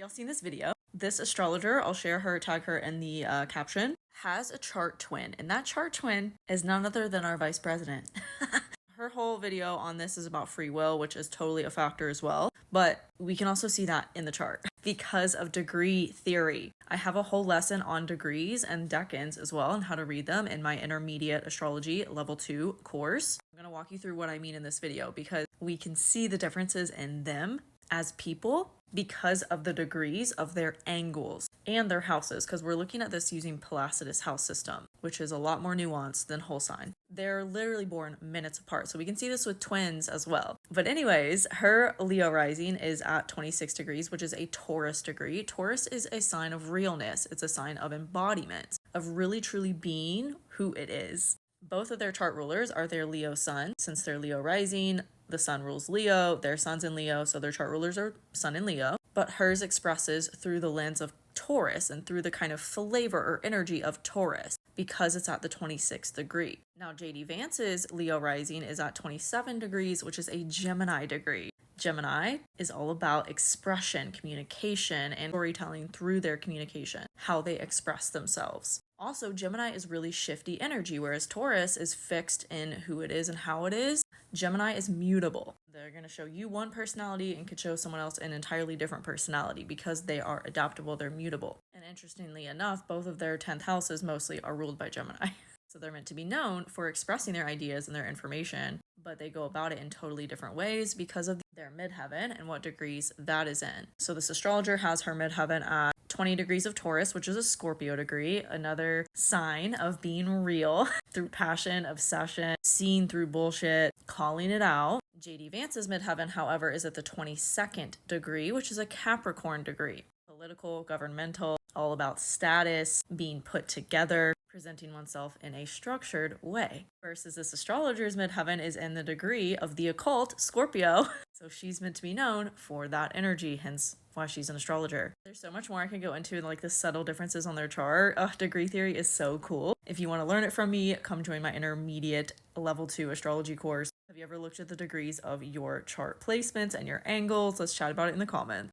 Y'all seen this video? This astrologer, I'll tag her in the caption, has a chart twin, and that chart twin is none other than our vice president. Her whole video on this is about free will, which is totally a factor as well. But we can also see that in the chart because of degree theory. I have a whole lesson on degrees and decans as well and how to read them in my intermediate astrology level 2 course. I'm going to walk you through what I mean in this video because we can see the differences in them as people because of the degrees of their angles and their houses, because we're looking at this using Placidus house system, which is a lot more nuanced than whole sign. They're literally born minutes apart, so we can see this with twins as well. But anyways, her Leo rising is at 26 degrees, which is a Taurus degree. Taurus is a sign of realness. It's a sign of embodiment, of really truly being who it is. Both of their chart rulers are their Leo sun. Since they're Leo rising, the sun rules Leo, their sun's in Leo, so their chart rulers are sun in Leo. But hers expresses through the lens of Taurus and through the kind of flavor or energy of Taurus because it's at the 26th degree. Now, JD Vance's Leo rising is at 27 degrees, which is a Gemini degree. Gemini is all about expression, communication, and storytelling through their communication, how they express themselves. Also, Gemini is really shifty energy, whereas Taurus is fixed in who it is and how it is. Gemini is mutable. They're going to show you one personality and could show someone else an entirely different personality because they are adaptable, they're mutable. And interestingly enough, both of their 10th houses mostly are ruled by Gemini. So they're meant to be known for expressing their ideas and their information, but they go about it in totally different ways because of their midheaven and what degrees that is in. So this astrologer has her midheaven at 20 degrees of Taurus, which is a Scorpio degree, another sign of being real through passion, obsession, seeing through bullshit, calling it out. JD Vance's midheaven, however, is at the 22nd degree, which is a Capricorn degree. Political, governmental, all about status, being put together, presenting oneself in a structured way. Versus this astrologer's midheaven is in the degree of the occult, Scorpio. So she's meant to be known for that energy, hence why she's an astrologer. There's so much more I can go into, like the subtle differences on their chart. Degree theory is so cool. If you want to learn it from me, come join my intermediate level 2 astrology course. Have you ever looked at the degrees of your chart placements and your angles? Let's chat about it in the comments.